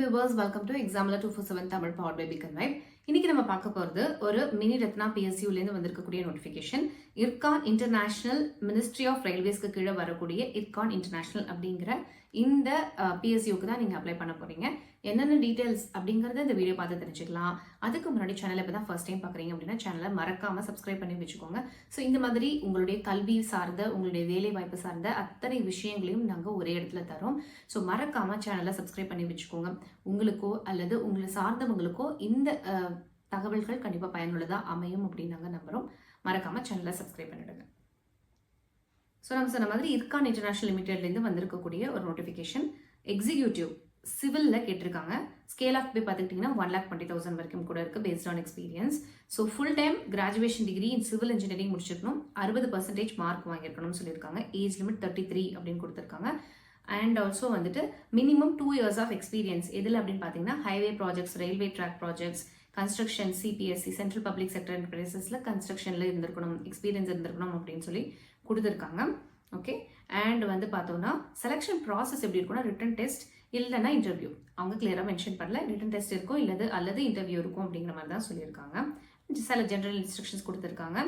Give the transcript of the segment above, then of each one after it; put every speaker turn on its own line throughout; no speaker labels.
viewers, welcome to Examiner 247 Tamil powered by Beacon Vibe. இன்னைக்கு நம்ம பார்க்க போறது ஒரு மினி ரத்னா PSU ல இருந்து வந்திருக்கக்கூடிய notification. IRCON international ministry of ரயில்வேஸ்க்கு கீழே வரக்கூடிய இர்கான் இன்டர்நேஷனல் அப்படிங்கிற இந்த PSUக்கு தான் நீங்க அப்ளை பண்ண போறீங்க. என்னென்ன டீடைல்ஸ் அப்படிங்கறத இந்த வீடியோ பார்த்து தெரிஞ்சுக்கலாம். அதுக்கு முன்னாடி சேனலை இப்போ தான் ஃபர்ஸ்ட் டைம் பார்க்குறீங்க அப்படின்னா சேனலை மறக்காம சப்ஸ்கிரைப் பண்ணி வச்சுக்கோங்க. ஸோ இந்த மாதிரி உங்களுடைய கல்வி சார்ந்த உங்களுடைய வேலை வாய்ப்பு சார்ந்த அத்தனை விஷயங்களையும் நாங்கள் ஒரே இடத்துல தரோம். ஸோ மறக்காம சேனலை சப்ஸ்கிரைப் பண்ணி வச்சுக்கோங்க. உங்களுக்கோ அல்லது உங்களை சார்ந்தவங்களுக்கோ இந்த தகவல்கள் கண்டிப்பாக பயனுள்ளதாக அமையும் அப்படின்னு நாங்கள் நம்புகிறோம். மறக்காம சேனலை சப்ஸ்கிரைப் பண்ணிடுங்க. ஸோ நம்ம சொன்ன மாதிரி இர்கான் இன்டர்நேஷனல் லிமிடெட்லேருந்து வந்திருக்கக்கூடிய ஒரு நோட்டிஃபிகேஷன் எக்ஸிக்யூட்டிவ் சிவிலில் கேட்டிருக்காங்க. ஸ்கேல் ஆஃப் பே பார்த்துக்கிட்டிங்கன்னா 1,20,000 வரைக்கும் கூட இருக்குது based on experience. So full time graduation degree in civil engineering முடிச்சிருக்கணும், 60% மார்க் வாங்கியிருக்கணும்னு சொல்லியிருக்காங்க. ஏஜ் லிமிட் 33 அப்படின்னு கொடுத்துருக்காங்க. அண்ட் ஆல்சோ வந்துட்டு மினிமம் 2 years ஆஃப் எக்ஸ்பீரியன்ஸ் எதில் அப்படின்னு பார்த்தீங்கன்னா highway projects, railway track projects, construction, CPSC central public sector என்டர்பிரைசஸில் கன்ஸ்ட்ரக்ஷனில் இருந்திருக்கணும், எக்ஸ்பீரியன்ஸ் இருந்திருக்கணும் அப்படின்னு சொல்லி கொடுத்துருக்காங்க. ஓகே, அண்ட் வந்து பார்த்தோம்னா செலெக்ஷன் ப்ராசஸ் எப்படி இருக்கும்னா ரிட்டன் டெஸ்ட் இல்லைன்னா இன்டர்வியூ. அவங்க கிளியராக மென்ஷன் பண்ணல, ரிட்டன் டெஸ்ட் இருக்கும் அல்லது இன்டர்வியூ இருக்கும் அப்படிங்கிற மாதிரி தான் சொல்லியிருக்காங்க. சில ஜென்ரல் இன்ஸ்ட்ரக்ஷன்ஸ் கொடுத்துருக்காங்க.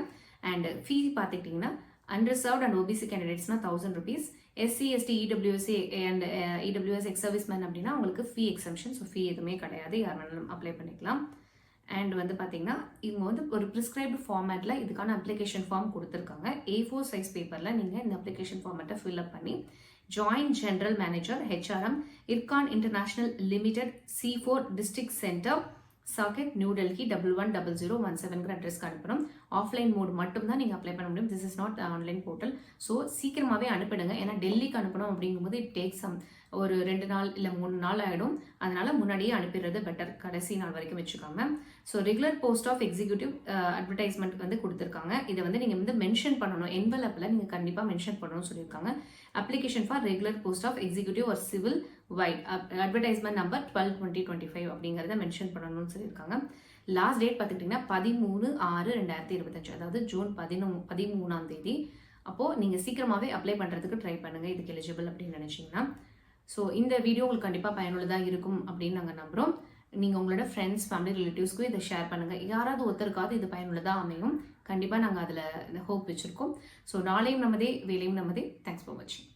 அண்ட் ஃபீ பார்த்துக்கிட்டிங்கன்னா unreserved and OBC கேண்டிடேட்ஸ்னா 1,000 rupees, SC, ST, EWS and EWS ex service man அப்படின்னா உங்களுக்கு ஃபீ எக்ஸம்ஷன். ஸோ ஃபீ எதுவுமே கிடையாது, யார் வேணாலும் அப்ளை பண்ணிக்கலாம். அண்ட் வந்து பார்த்தீங்கன்னா இவங்க வந்து ஒரு ப்ரிஸ்கிரைப்டு ஃபார்மேட்டில் இதுக்கான அப்ளிகேஷன் ஃபார்ம் கொடுத்துருக்காங்க. A4 சைஸ் பேப்பரில் நீங்கள் இந்த அப்ளிகேஷன் ஃபார்மேட்டை ஃபில்அப் பண்ணி joint general manager HRM Ircon international limited C4 district centre socket new Delhi 110017 அட்ரஸ்க்கு அனுப்பணும். ஆஃப்லைன் மோட் மட்டும் தான் நீங்கள் அப்ளை பண்ண முடியும். This is not online portal. So சீக்கிரமாகவே அனுப்பிடுங்க. ஏன்னா டெல்லிக்கு அனுப்பணும் அப்படிங்கும்போது இட் டேக் சம் ஒரு 2 நாள் இல்லை 3 நாள் ஆகிடும். அதனால முன்னாடியே அனுப்பிடுறது பெட்டர், கடைசி நாள் வரைக்கும் வச்சுக்காம. So regular post of executive advertisement வந்து கொடுத்துருக்காங்க. இதை வந்து நீங்கள் வந்து மென்ஷன் பண்ணணும், என்வலப்பில் நீங்கள் கண்டிப்பாக மென்ஷன் பண்ணணும்னு சொல்லியிருக்காங்க. Application for regular post of executive ஒரு சிவில் வைட் அட்வர்டைஸ்மெண்ட் நம்பர் 12/2025 அப்படிங்கிறத மென்ஷன் பண்ணணும்னு சொல்லியிருக்காங்க. லாஸ்ட் டேட் பார்த்துக்கிட்டிங்கன்னா 13/6/2025, அதாவது ஜூன் 13ஆம் தேதி. அப்போது நீங்கள் சீக்கிரமாகவே அப்ளை பண்ணுறதுக்கு ட்ரை பண்ணுங்கள் இதுக்கு எலிஜிபிள் அப்படின்னு நினச்சிங்கன்னா. ஸோ இந்த வீடியோ உங்களுக்கு கண்டிப்பாக பயனுள்ளதாக இருக்கும் அப்படின்னு நாங்கள் நம்புகிறோம். நீங்கள் உங்களோட ஃப்ரெண்ட்ஸ், ஃபேமிலி, ரிலேட்டிவ்ஸ்க்கும் இதை ஷேர் பண்ணுங்கள். யாராவது ஒருத்தருக்காவது இது பயனுள்ளதாக அமையும். கண்டிப்பாக நாங்கள் அதில் ஹோப் வச்சுருக்கோம். ஸோ நாளையும் நமதே, வேலையும் நமதே. தேங்க்ஸ் ஃபார் வாட்சிங்.